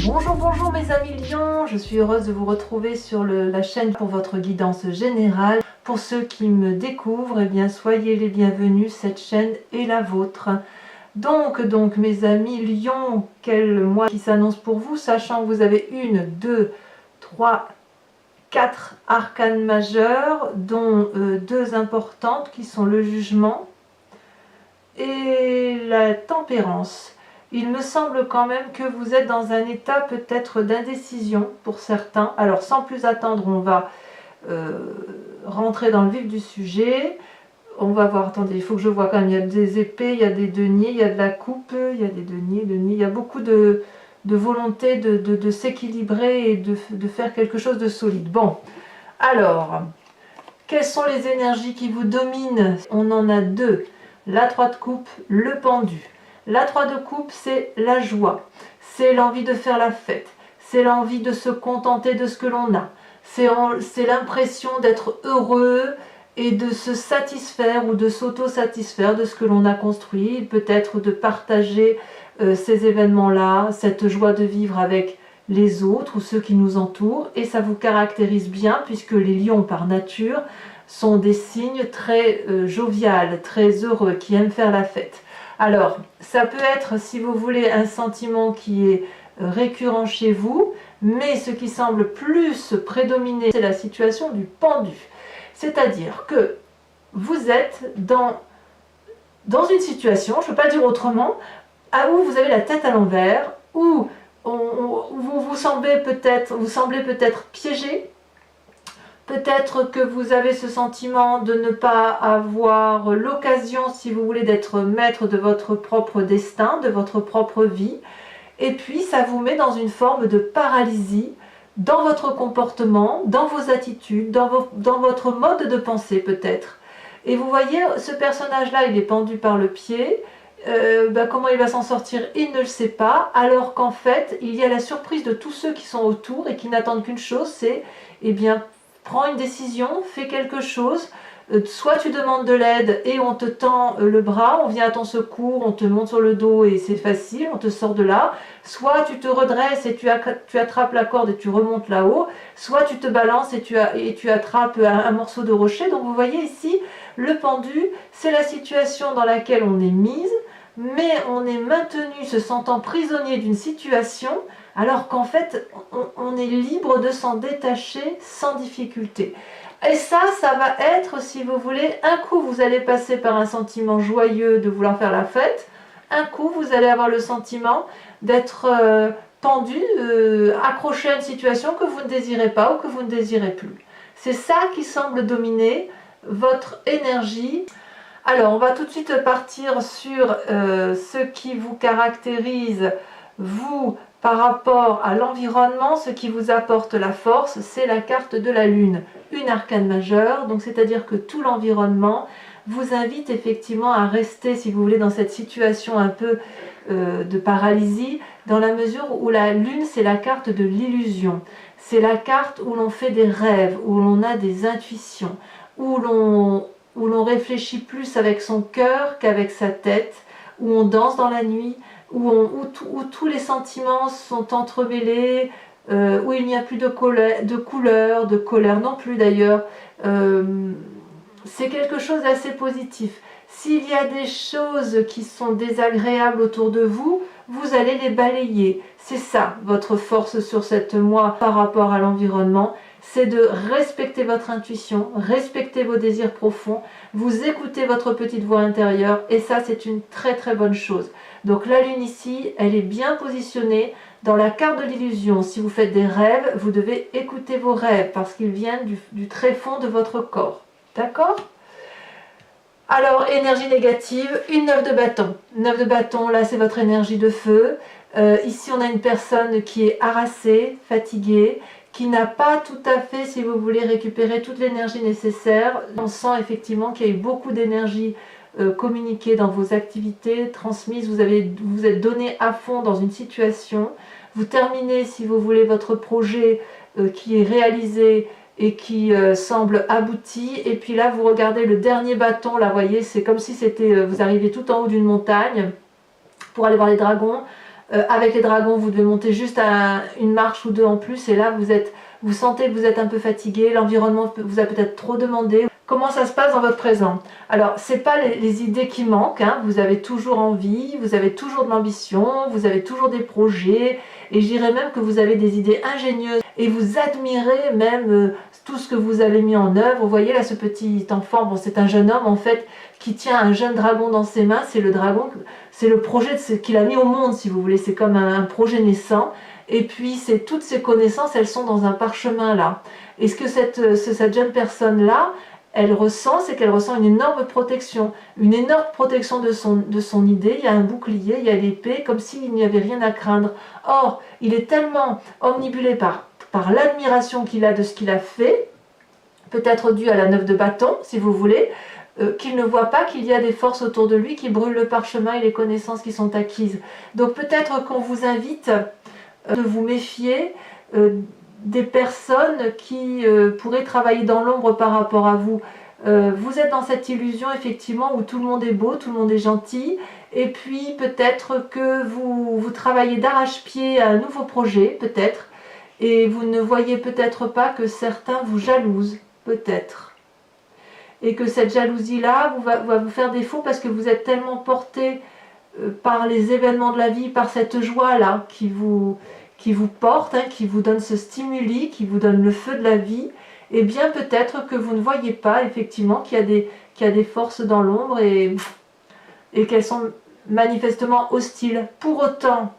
Bonjour, bonjour mes amis lions, je suis heureuse de vous retrouver sur la chaîne pour votre guidance générale. Pour ceux qui me découvrent, eh bien soyez les bienvenus, cette chaîne est la vôtre. Donc mes amis lions, quel mois qui s'annonce pour vous, sachant que vous avez 1, 2, 3, 4 arcanes majeures, dont 2 importantes qui sont le jugement et la tempérance. Il me semble quand même que vous êtes dans un état peut-être d'indécision pour certains. Alors sans plus attendre, on va rentrer dans le vif du sujet. On va voir, attendez, il faut que je vois quand même, il y a des épées, il y a des deniers, il y a de la coupe, il y a des deniers, il y a beaucoup de volonté de s'équilibrer et de faire quelque chose de solide. Bon, alors, quelles sont les énergies qui vous dominent? On en a 2, la 3 de coupe, le pendu. La 3 de coupe, c'est la joie, c'est l'envie de faire la fête, c'est l'envie de se contenter de ce que l'on a, c'est l'impression d'être heureux et de se satisfaire ou de s'auto-satisfaire de ce que l'on a construit, peut-être de partager ces événements-là, cette joie de vivre avec les autres ou ceux qui nous entourent, et ça vous caractérise bien puisque les lions par nature sont des signes très joviales, très heureux, qui aiment faire la fête. Alors, ça peut être, si vous voulez, un sentiment qui est récurrent chez vous, mais ce qui semble plus prédominer, c'est la situation du pendu. C'est-à-dire que vous êtes dans une situation, je ne peux pas dire autrement, où vous avez la tête à l'envers, où vous semblez peut-être piégé. Peut-être que vous avez ce sentiment de ne pas avoir l'occasion, si vous voulez, d'être maître de votre propre destin, de votre propre vie. Et puis, ça vous met dans une forme de paralysie dans votre comportement, dans vos attitudes, dans votre mode de pensée peut-être. Et vous voyez, ce personnage-là, il est pendu par le pied. Comment il va s'en sortir, il ne le sait pas, alors qu'en fait, il y a la surprise de tous ceux qui sont autour et qui n'attendent qu'une chose, c'est, eh bien, prends une décision, fais quelque chose, soit tu demandes de l'aide et on te tend le bras, on vient à ton secours, on te monte sur le dos et c'est facile, on te sort de là, soit tu te redresses et tu attrapes la corde et tu remontes là-haut, soit tu te balances et tu attrapes un morceau de rocher. Donc vous voyez ici, le pendu, c'est la situation dans laquelle on est mise, mais on est maintenu se sentant prisonnier d'une situation, alors qu'en fait, on est libre de s'en détacher sans difficulté. Et ça va être, si vous voulez, un coup vous allez passer par un sentiment joyeux de vouloir faire la fête, un coup vous allez avoir le sentiment d'être pendu, accroché à une situation que vous ne désirez pas ou que vous ne désirez plus. C'est ça qui semble dominer votre énergie. Alors, on va tout de suite partir sur ce qui vous caractérise, vous, par rapport à l'environnement. Ce qui vous apporte la force, c'est la carte de la lune, une arcane majeure, donc c'est-à-dire que tout l'environnement vous invite effectivement à rester, si vous voulez, dans cette situation un peu de paralysie, dans la mesure où la lune, c'est la carte de l'illusion, c'est la carte où l'on fait des rêves, où l'on a des intuitions, où l'on réfléchit plus avec son cœur qu'avec sa tête, où on danse dans la nuit, où tous les sentiments sont entremêlés, où il n'y a plus de colère non plus d'ailleurs. C'est quelque chose d'assez positif. S'il y a des choses qui sont désagréables autour de vous, vous allez les balayer. C'est ça votre force sur cette mois par rapport à l'environnement. C'est de respecter votre intuition, respecter vos désirs profonds, vous écoutez votre petite voix intérieure, et ça c'est une très très bonne chose. Donc la lune ici, elle est bien positionnée dans la carte de l'illusion. Si vous faites des rêves, vous devez écouter vos rêves parce qu'ils viennent du tréfonds de votre corps. D'accord ? Alors, énergie négative, une 9 de bâton. 9 de bâton, là c'est votre énergie de feu. Ici on a une personne qui est harassée, fatiguée, qui n'a pas tout à fait, si vous voulez, récupérer toute l'énergie nécessaire. On sent effectivement qu'il y a eu beaucoup d'énergie communiquée dans vos activités, transmises. Vous êtes donné à fond dans une situation. Vous terminez, si vous voulez, votre projet qui est réalisé et qui semble abouti. Et puis là, vous regardez le dernier bâton. Là, vous voyez, c'est comme si c'était vous arriviez tout en haut d'une montagne pour aller voir les dragons. Avec les dragons, vous devez monter juste à une marche ou deux en plus, et là vous sentez que vous êtes un peu fatigué, l'environnement vous a peut-être trop demandé. Comment ça se passe dans votre présent? Alors, ce n'est pas les idées qui manquent, hein. Vous avez toujours envie, vous avez toujours de l'ambition, vous avez toujours des projets, et je dirais même que vous avez des idées ingénieuses, et vous admirez même tout ce que vous avez mis en œuvre. Vous voyez là ce petit enfant, bon, c'est un jeune homme en fait, qui tient un jeune dragon dans ses mains. C'est le dragon, c'est le projet qu'il a mis au monde, si vous voulez, c'est comme un projet naissant. Et puis c'est toutes ces connaissances, elles sont dans un parchemin là. Et ce que cette jeune personne là, elle ressent, c'est qu'elle ressent une énorme protection de son idée. Il y a un bouclier, il y a l'épée, comme s'il n'y avait rien à craindre. Or, il est tellement omnibulé par l'admiration qu'il a de ce qu'il a fait, peut-être dû à la 9 de bâton, si vous voulez, qu'il ne voit pas qu'il y a des forces autour de lui qui brûlent le parchemin et les connaissances qui sont acquises. Donc peut-être qu'on vous invite de vous méfier des personnes qui pourraient travailler dans l'ombre par rapport à vous. Vous êtes dans cette illusion effectivement où tout le monde est beau, tout le monde est gentil, et puis peut-être que vous travaillez d'arrache-pied à un nouveau projet, peut-être, et vous ne voyez peut-être pas que certains vous jalousent, peut-être. Et que cette jalousie-là va vous faire défaut parce que vous êtes tellement porté par les événements de la vie, par cette joie-là qui vous porte, hein, qui vous donne ce stimuli, qui vous donne le feu de la vie, et bien peut-être que vous ne voyez pas effectivement qu'il y a des forces dans l'ombre et qu'elles sont manifestement hostiles. Pour autant,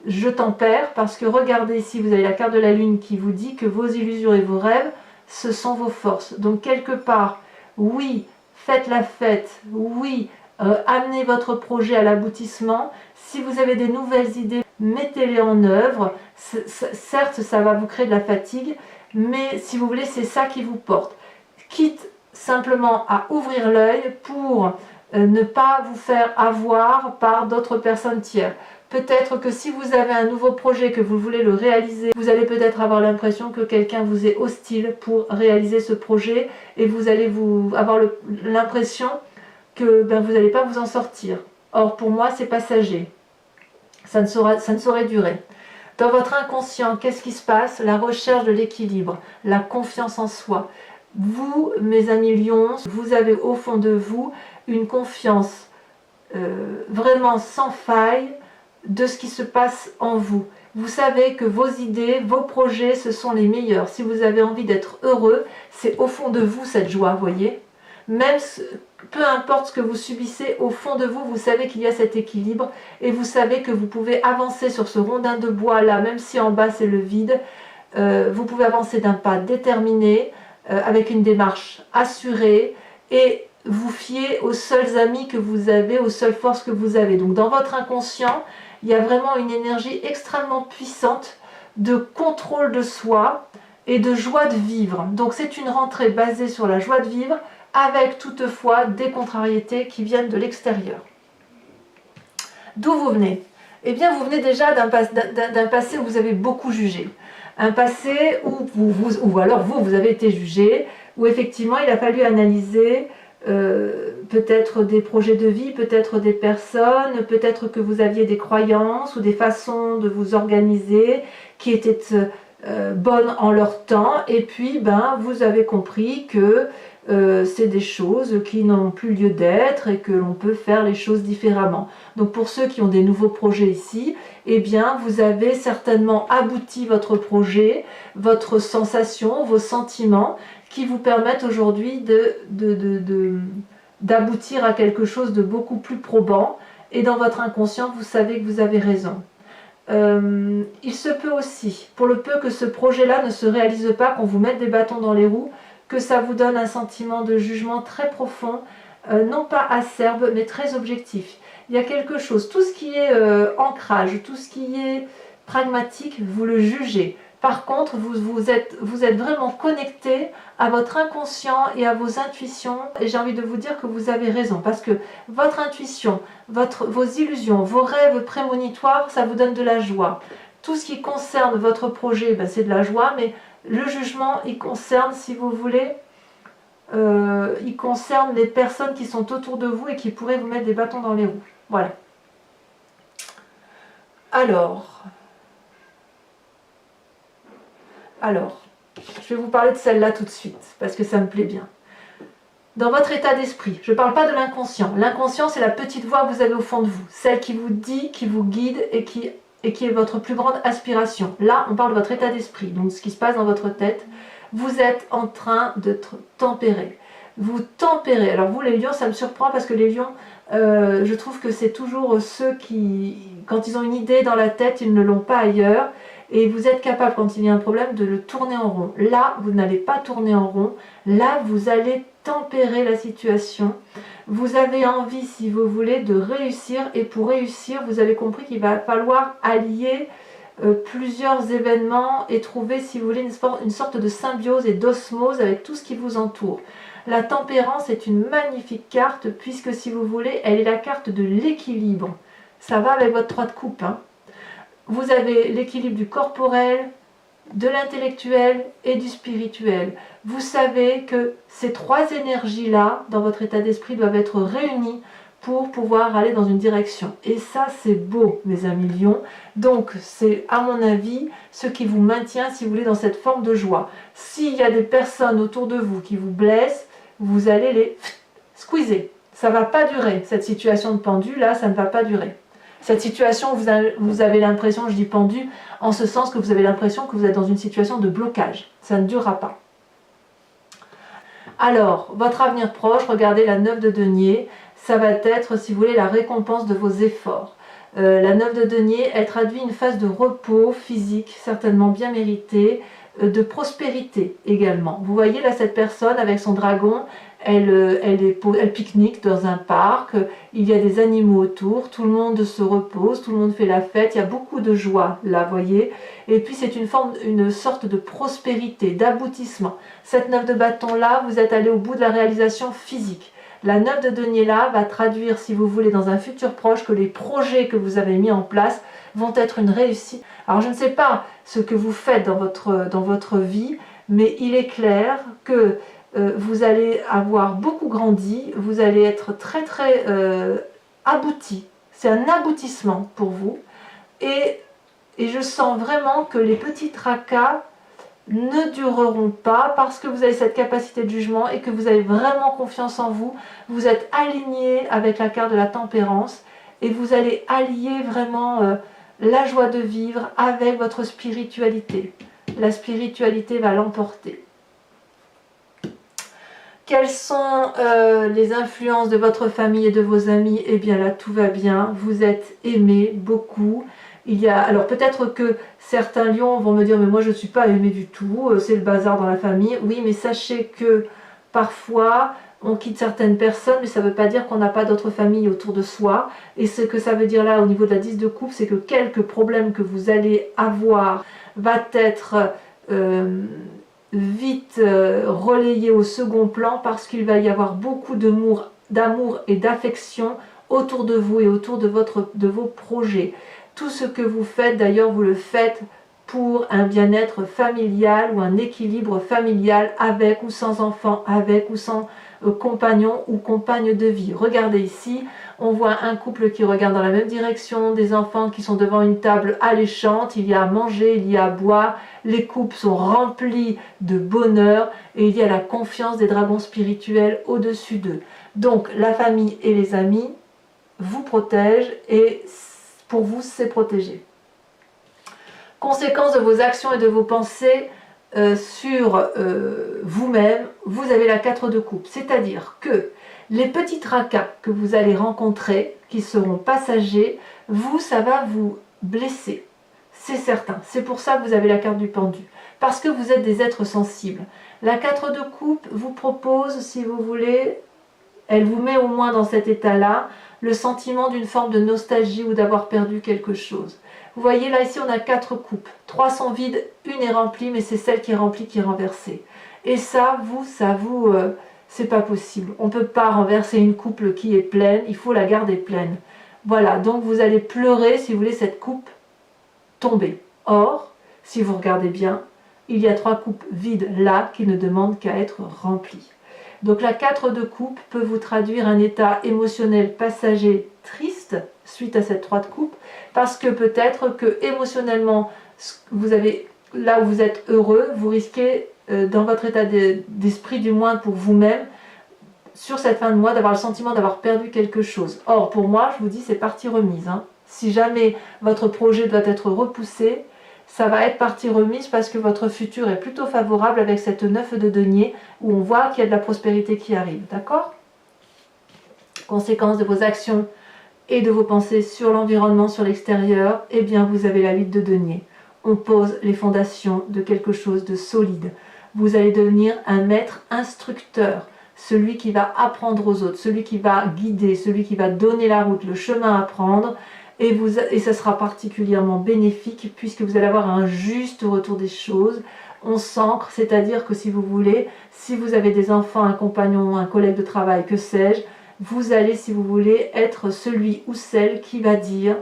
je tempère parce que regardez ici, vous avez la carte de la lune qui vous dit que vos illusions et vos rêves, ce sont vos forces. Donc quelque part, oui, faites la fête, oui, amenez votre projet à l'aboutissement. Si vous avez des nouvelles idées, mettez-les en œuvre. Certes, ça va vous créer de la fatigue, mais si vous voulez, c'est ça qui vous porte. Quitte simplement à ouvrir l'œil pour ne pas vous faire avoir par d'autres personnes tierces. Peut-être que si vous avez un nouveau projet, que vous voulez le réaliser, vous allez peut-être avoir l'impression que quelqu'un vous est hostile pour réaliser ce projet et vous allez avoir l'impression que vous n'allez pas vous en sortir. Or, pour moi, c'est passager. Ça ne saurait durer. Dans votre inconscient, qu'est-ce qui se passe? La recherche de l'équilibre, la confiance en soi. Vous, mes amis lions, vous avez au fond de vous une confiance vraiment sans faille de ce qui se passe en vous. Vous savez que vos idées, vos projets, ce sont les meilleurs. Si vous avez envie d'être heureux, c'est au fond de vous cette joie, voyez. Même peu importe ce que vous subissez, au fond de vous, vous savez qu'il y a cet équilibre et vous savez que vous pouvez avancer sur ce rondin de bois là, même si en bas c'est le vide. Vous pouvez avancer d'un pas déterminé, avec une démarche assurée et vous fier aux seuls amis que vous avez, aux seules forces que vous avez. Donc dans votre inconscient, il y a vraiment une énergie extrêmement puissante de contrôle de soi et de joie de vivre. Donc c'est une rentrée basée sur la joie de vivre, avec toutefois des contrariétés qui viennent de l'extérieur. D'où vous venez? Eh bien, vous venez déjà d'un passé où vous avez beaucoup jugé. Un passé où alors vous avez été jugé, où effectivement il a fallu analyser peut-être des projets de vie, peut-être des personnes, peut-être que vous aviez des croyances ou des façons de vous organiser qui étaient bonnes en leur temps, et puis vous avez compris que c'est des choses qui n'ont plus lieu d'être et que l'on peut faire les choses différemment. Donc pour ceux qui ont des nouveaux projets ici, eh bien vous avez certainement abouti votre projet, votre sensation, vos sentiments qui vous permettent aujourd'hui d'aboutir à quelque chose de beaucoup plus probant, et dans votre inconscient vous savez que vous avez raison. Il se peut aussi, pour le peu que ce projet-là ne se réalise pas, qu'on vous mette des bâtons dans les roues, que ça vous donne un sentiment de jugement très profond, non pas acerbe, mais très objectif. Il y a quelque chose, tout ce qui est ancrage, tout ce qui est pragmatique, vous le jugez. Par contre, vous êtes vraiment connecté à votre inconscient et à vos intuitions. Et j'ai envie de vous dire que vous avez raison, parce que votre intuition, vos illusions, vos rêves prémonitoires, ça vous donne de la joie. Tout ce qui concerne votre projet, c'est de la joie, mais le jugement, il concerne, si vous voulez, il concerne les personnes qui sont autour de vous et qui pourraient vous mettre des bâtons dans les roues. Voilà. Alors, je vais vous parler de celle-là tout de suite, parce que ça me plaît bien. Dans votre état d'esprit, je ne parle pas de l'inconscient. L'inconscient, c'est la petite voix que vous avez au fond de vous, celle qui vous dit, qui vous guide et qui est votre plus grande aspiration. Là, on parle de votre état d'esprit, donc ce qui se passe dans votre tête. Vous êtes en train d'être tempéré. Vous tempérez. Alors vous, les lions, ça me surprend parce que les lions, je trouve que c'est toujours ceux qui, quand ils ont une idée dans la tête, ils ne l'ont pas ailleurs. Et vous êtes capable, quand il y a un problème, de le tourner en rond. Là, vous n'allez pas tourner en rond. Là, vous allez tempérer la situation. Vous avez envie, si vous voulez, de réussir. Et pour réussir, vous avez compris qu'il va falloir allier plusieurs événements et trouver, si vous voulez, une sorte de symbiose et d'osmose avec tout ce qui vous entoure. La tempérance est une magnifique carte, puisque, si vous voulez, elle est la carte de l'équilibre. Ça va avec votre 3 de coupe, hein. Vous avez l'équilibre du corporel, de l'intellectuel et du spirituel. Vous savez que ces 3 énergies-là, dans votre état d'esprit, doivent être réunies pour pouvoir aller dans une direction. Et ça, c'est beau, mes amis lions. Donc, c'est, à mon avis, ce qui vous maintient, si vous voulez, dans cette forme de joie. S'il y a des personnes autour de vous qui vous blessent, vous allez les squeezer. Ça ne va pas durer. Cette situation de pendu, là, ça ne va pas durer. Cette situation, vous avez l'impression, je dis pendu, en ce sens que vous avez l'impression que vous êtes dans une situation de blocage. Ça ne durera pas. Alors, votre avenir proche, regardez la 9 de denier, ça va être, si vous voulez, la récompense de vos efforts. La 9 de denier, elle traduit une phase de repos physique, certainement bien méritée, de prospérité également. Vous voyez là cette personne avec son dragon, elle pique-nique dans un parc, il y a des animaux autour, tout le monde se repose, tout le monde fait la fête, il y a beaucoup de joie là, vous voyez. Et puis c'est une sorte de prospérité, d'aboutissement. Cette 9 de bâton là, vous êtes allé au bout de la réalisation physique. La 9 de denier là va traduire, si vous voulez, dans un futur proche, que les projets que vous avez mis en place vont être une réussite. Alors je ne sais pas ce que vous faites dans votre vie, mais il est clair que vous allez avoir beaucoup grandi, vous allez être très très abouti. C'est un aboutissement pour vous. Et je sens vraiment que les petits tracas ne dureront pas parce que vous avez cette capacité de jugement et que vous avez vraiment confiance en vous. Vous êtes aligné avec la carte de la tempérance et vous allez allier vraiment la joie de vivre avec votre spiritualité. La spiritualité va l'emporter. Quelles sont les influences de votre famille et de vos amis? Eh bien là, tout va bien. Vous êtes aimés beaucoup. Alors peut-être que certains lions vont me dire mais moi je ne suis pas aimé du tout, c'est le bazar dans la famille. Oui, mais sachez que parfois on quitte certaines personnes, mais ça ne veut pas dire qu'on n'a pas d'autres familles autour de soi. Et ce que ça veut dire là au niveau de la 10 de coupe, c'est que quelques problèmes que vous allez avoir va être vite relayé au second plan parce qu'il va y avoir beaucoup d'amour et d'affection autour de vous et autour de vos projets. Tout ce que vous faites, d'ailleurs, vous le faites pour un bien-être familial ou un équilibre familial avec ou sans enfant, avec ou sans compagnon ou compagne de vie. Regardez ici, on voit un couple qui regarde dans la même direction, des enfants qui sont devant une table alléchante, il y a à manger, il y a à boire, les coupes sont remplies de bonheur et il y a la confiance des dragons spirituels au-dessus d'eux. Donc la famille et les amis vous protègent et pour vous c'est protégé. Conséquence de vos actions et de vos pensées sur vous-même, vous avez la 4 de coupe, c'est-à-dire que les petits tracas que vous allez rencontrer, qui seront passagers, ça va vous blesser, c'est certain. C'est pour ça que vous avez la carte du pendu, parce que vous êtes des êtres sensibles. La 4 de coupe vous propose, si vous voulez, elle vous met au moins dans cet état-là, le sentiment d'une forme de nostalgie ou d'avoir perdu quelque chose. Vous voyez là, ici, on a 4 coupes. 3 sont vides, une est remplie, mais c'est celle qui est remplie qui est renversée. Et ça, c'est pas possible. On ne peut pas renverser une coupe qui est pleine, il faut la garder pleine. Voilà, donc vous allez pleurer, si vous voulez, cette coupe tomber. Or, si vous regardez bien, il y a 3 coupes vides là qui ne demandent qu'à être remplies. Donc la 4 de coupe peut vous traduire un état émotionnel passager triste, triste suite à cette 3 de coupe, parce que peut-être que émotionnellement, vous avez, là où vous êtes heureux, vous risquez, dans votre état d'esprit du moins pour vous-même, sur cette fin de mois, d'avoir le sentiment d'avoir perdu quelque chose. Or, pour moi, je vous dis, c'est partie remise. Hein. Si jamais votre projet doit être repoussé, ça va être partie remise parce que votre futur est plutôt favorable avec cette 9 de denier où on voit qu'il y a de la prospérité qui arrive. D'accord? Conséquence de vos actions et de vos pensées sur l'environnement, sur l'extérieur, eh bien, vous avez la 8 de denier. On pose les fondations de quelque chose de solide. Vous allez devenir un maître instructeur. Celui qui va apprendre aux autres, celui qui va guider, celui qui va donner la route, le chemin à prendre, et ça sera particulièrement bénéfique puisque vous allez avoir un juste retour des choses. On s'ancre, c'est-à-dire que si vous voulez, si vous avez des enfants, un compagnon, un collègue de travail, que sais-je, vous allez, si vous voulez, être celui ou celle qui va dire,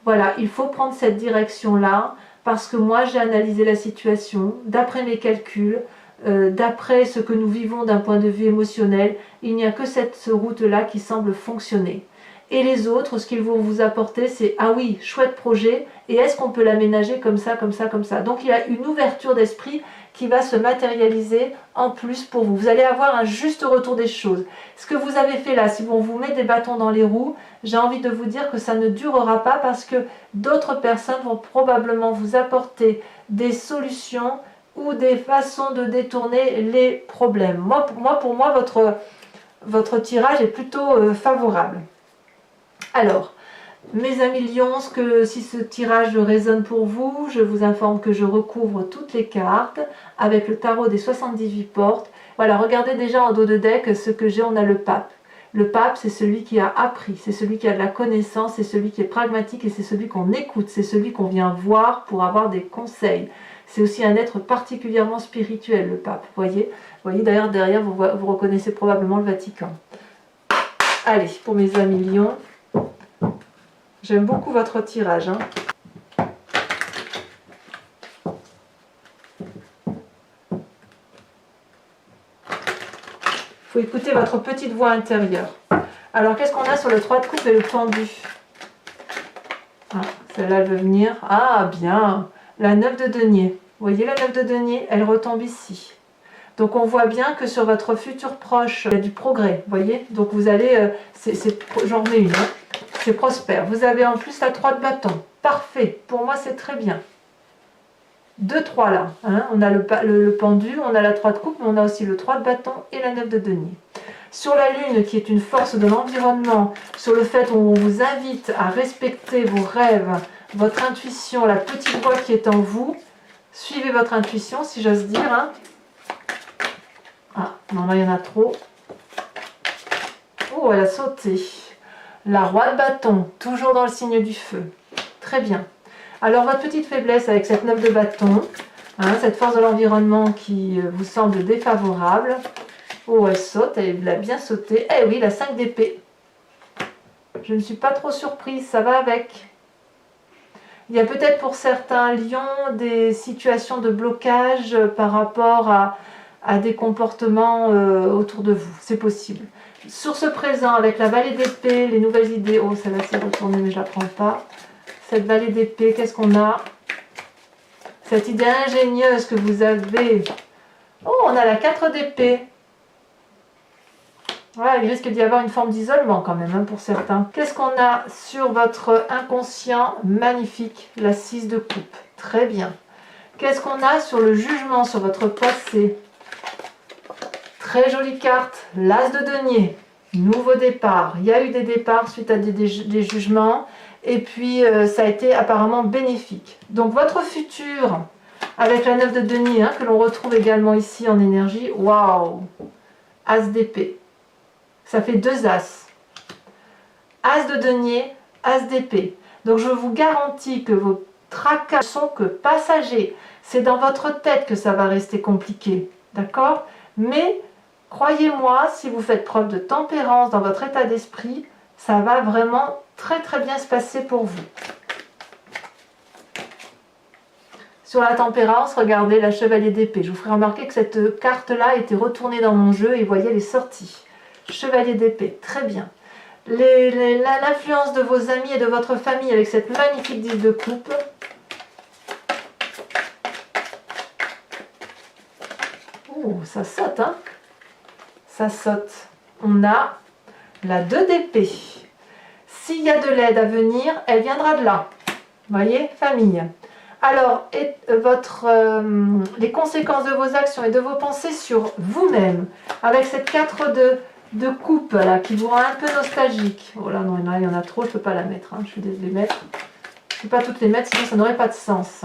voilà, il faut prendre cette direction-là, parce que moi j'ai analysé la situation, d'après mes calculs, d'après ce que nous vivons d'un point de vue émotionnel, il n'y a que cette route-là qui semble fonctionner. Et les autres, ce qu'ils vont vous apporter, c'est « Ah oui, chouette projet, et est-ce qu'on peut l'aménager comme ça, comme ça, comme ça ?» Donc il y a une ouverture d'esprit qui va se matérialiser en plus pour vous. Vous allez avoir un juste retour des choses. Ce que vous avez fait là, si on vous met des bâtons dans les roues, j'ai envie de vous dire que ça ne durera pas parce que d'autres personnes vont probablement vous apporter des solutions ou des façons de détourner les problèmes. Pour moi, votre tirage est plutôt favorable. Alors, mes amis lions, si ce tirage résonne pour vous, je vous informe que je recouvre toutes les cartes avec le tarot des 78 portes. Voilà, regardez déjà en dos de deck ce que j'ai, on a le pape. Le pape, c'est celui qui a appris, c'est celui qui a de la connaissance, c'est celui qui est pragmatique et c'est celui qu'on écoute, c'est celui qu'on vient voir pour avoir des conseils. C'est aussi un être particulièrement spirituel, le pape, voyez d'ailleurs, derrière, vous reconnaissez probablement le Vatican. Allez, pour mes amis lions, j'aime beaucoup votre tirage. Hein. Il faut écouter votre petite voix intérieure. Alors, qu'est-ce qu'on a sur le 3 de coupe et le pendu? Ah, celle-là, elle veut venir. Ah, bien. La 9 de denier. Vous voyez la 9 de denier? Elle retombe ici. Donc, on voit bien que sur votre futur proche, il y a du progrès. Vous voyez? Donc, vous allez... j'en remets une. Hein. C'est prospère. Vous avez en plus la 3 de bâton. Parfait. Pour moi, c'est très bien. 2, 3 là. Hein. On a le pendu, on a la 3 de coupe, mais on a aussi le 3 de bâton et la 9 de denier. Sur la lune, qui est une force de l'environnement, sur le fait où on vous invite à respecter vos rêves, votre intuition, la petite voix qui est en vous, suivez votre intuition, si j'ose dire. Hein. Ah, non, là, il y en a trop. Oh, elle a sauté. La roi de bâton, toujours dans le signe du feu. Très bien. Alors, votre petite faiblesse avec cette 9 de bâton, hein, cette force de l'environnement qui vous semble défavorable. Oh, elle saute, elle a bien sauté. Eh oui, la 5 d'épée. Je ne suis pas trop surprise, ça va avec. Il y a peut-être pour certains lions des situations de blocage par rapport à des comportements autour de vous. C'est possible. Sur ce présent, avec la vallée d'épée, les nouvelles idées. Oh, celle-là s'est retournée, mais je ne la prends pas. Cette vallée d'épée, qu'est-ce qu'on a? Cette idée ingénieuse que vous avez. Oh, on a la 4 d'épée. Voilà, il risque d'y avoir une forme d'isolement quand même, hein, pour certains. Qu'est-ce qu'on a sur votre inconscient? Magnifique, la 6 de coupe. Très bien. Qu'est-ce qu'on a sur le jugement, sur votre passé? Très jolie carte, l'as de denier. Nouveau départ. Il y a eu des départs suite à des jugements. Et puis, ça a été apparemment bénéfique. Donc, votre futur, avec la 9 de denier, hein, que l'on retrouve également ici en énergie. Waouh! As d'épée. Ça fait 2 as. As de denier, as d'épée. Donc, je vous garantis que vos tracas ne sont que passagers. C'est dans votre tête que ça va rester compliqué. D'accord? Mais, croyez-moi, si vous faites preuve de tempérance dans votre état d'esprit, ça va vraiment très très bien se passer pour vous. Sur la tempérance, regardez la chevalier d'épée. Je vous ferai remarquer que cette carte-là était retournée dans mon jeu et vous voyez, elle est sortie. Chevalier d'épée, très bien. l'influence de vos amis et de votre famille avec cette magnifique 10 de coupe. Oh, ça saute, hein? Ça saute. On a la 2 d'épée. S'il y a de l'aide à venir, elle viendra de là. Vous voyez, famille. Alors, les conséquences de vos actions et de vos pensées sur vous-même, avec cette 4 de coupe là, qui vous rend un peu nostalgique. Oh là, non, il y en a trop, je ne peux pas la mettre. Hein. Je suis désolée de les mettre. Je ne peux pas toutes les mettre, sinon ça n'aurait pas de sens.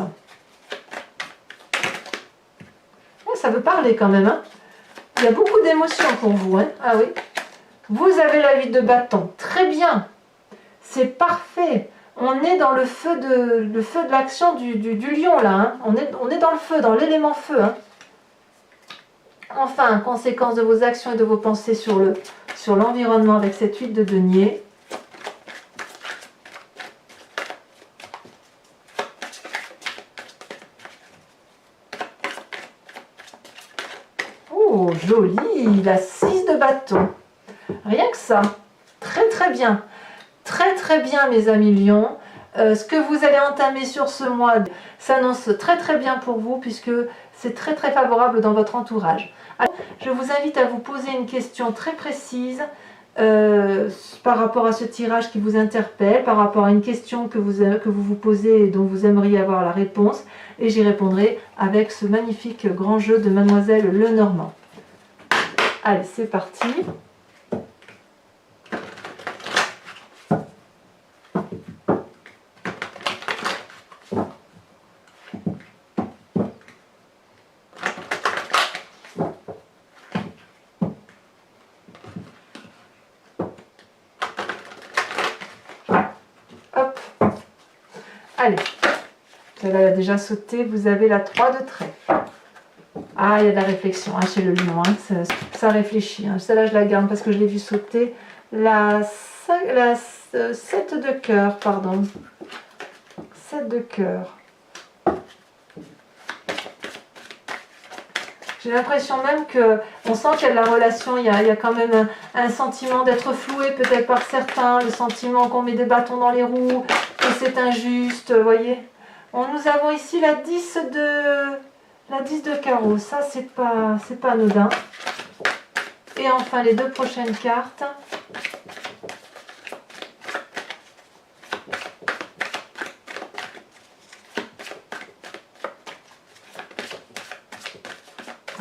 Oh, ça veut parler quand même. Hein. Il y a beaucoup d'émotions pour vous. Hein. Ah oui. Vous avez la 8 de bâton. Très bien. C'est parfait. On est dans le feu de l'action du lion là. Hein. On est dans le feu, dans l'élément feu. Hein. Enfin, conséquence de vos actions et de vos pensées sur l'environnement avec cette 8 de denier. Oh, joli, la 6 de bâton. Rien que ça. Très très bien. Très très bien mes amis lions. Ce que vous allez entamer sur ce mois s'annonce très très bien pour vous puisque c'est très très favorable dans votre entourage. Alors, je vous invite à vous poser une question très précise par rapport à ce tirage qui vous interpelle, par rapport à une question que vous vous posez et dont vous aimeriez avoir la réponse et j'y répondrai avec ce magnifique grand jeu de Mademoiselle Lenormand. Allez, c'est parti. Hop. Allez. Celle-là a déjà sauté. Vous avez la 3 de trèfle. Ah, il y a de la réflexion hein, chez le lion. Hein. Ça réfléchit. Hein. Celle-là, je la garde parce que je l'ai vue sauter. La 7 de cœur, pardon. 7 de cœur. J'ai l'impression même qu'on sent qu'il y a de la relation, il y a quand même un sentiment d'être floué peut-être par certains, le sentiment qu'on met des bâtons dans les roues, que c'est injuste, vous voyez. Nous avons ici la 10 de carreau, ça c'est pas anodin. Et enfin les 2 prochaines cartes.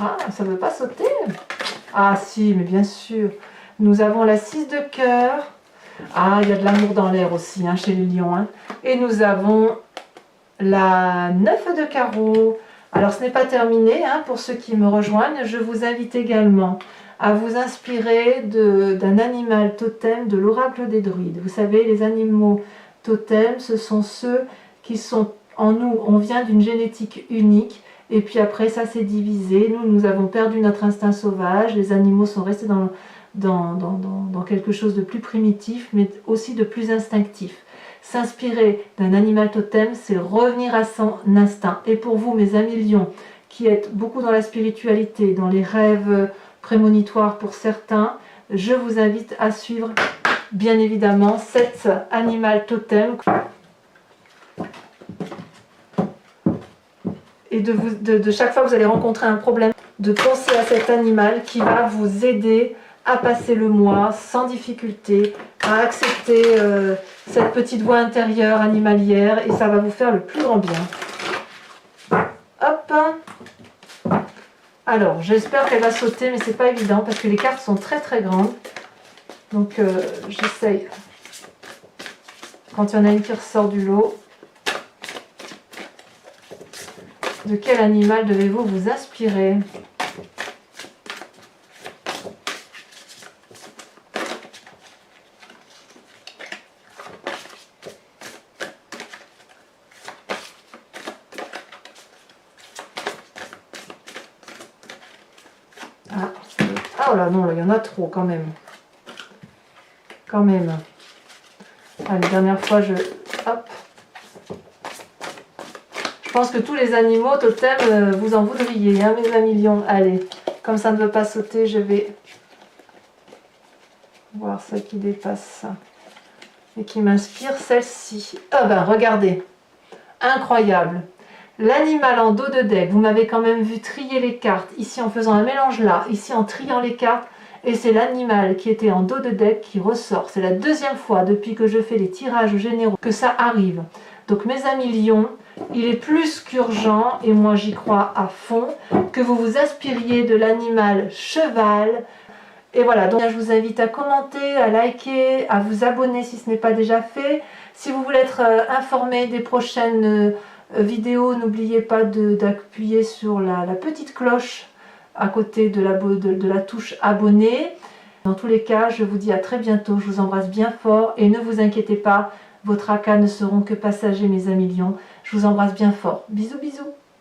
Ah, ça ne veut pas sauter? Ah si, mais bien sûr. Nous avons la 6 de cœur. Ah, il y a de l'amour dans l'air aussi, hein, chez les lions. Hein. Et nous avons la 9 de carreau. Alors, ce n'est pas terminé, hein, pour ceux qui me rejoignent. Je vous invite également à vous inspirer d'un animal totem de l'oracle des druides. Vous savez, les animaux totems, ce sont ceux qui sont en nous. On vient d'une génétique unique. Et puis après, ça s'est divisé. Nous avons perdu notre instinct sauvage. Les animaux sont restés dans quelque chose de plus primitif, mais aussi de plus instinctif. S'inspirer d'un animal totem, c'est revenir à son instinct. Et pour vous, mes amis lions, qui êtes beaucoup dans la spiritualité, dans les rêves prémonitoires pour certains, je vous invite à suivre, bien évidemment, cet animal totem. Et de chaque fois que vous allez rencontrer un problème, de penser à cet animal qui va vous aider à passer le mois sans difficulté, à accepter cette petite voix intérieure animalière et ça va vous faire le plus grand bien. Hop. Alors, j'espère qu'elle va sauter, mais c'est pas évident parce que les cartes sont très très grandes. Donc, j'essaye. Quand il y en a une qui ressort du lot. De quel animal devez-vous vous inspirer? Ah, oh là, non, là, il y en a trop quand même. Quand même. Allez, dernière fois, hop. Je pense que tous les animaux totems, vous en voudriez, hein, mes amis lions. Allez, comme ça ne veut pas sauter, je vais voir ça qui dépasse ça. Et qui m'inspire celle-ci. Ah ben regardez, incroyable. L'animal en dos de deck, vous m'avez quand même vu trier les cartes, ici en faisant un mélange là, ici en triant les cartes, et c'est l'animal qui était en dos de deck qui ressort. C'est la deuxième fois depuis que je fais les tirages généraux que ça arrive. Donc mes amis lions, il est plus qu'urgent, et moi j'y crois à fond, que vous vous inspiriez de l'animal cheval. Et voilà, donc je vous invite à commenter, à liker, à vous abonner si ce n'est pas déjà fait. Si vous voulez être informé des prochaines vidéos, n'oubliez pas d'appuyer sur la petite cloche à côté de la touche abonner. Dans tous les cas, je vous dis à très bientôt, je vous embrasse bien fort et ne vous inquiétez pas, vos tracas ne seront que passagers mes amis lions. Je vous embrasse bien fort. Bisous bisous.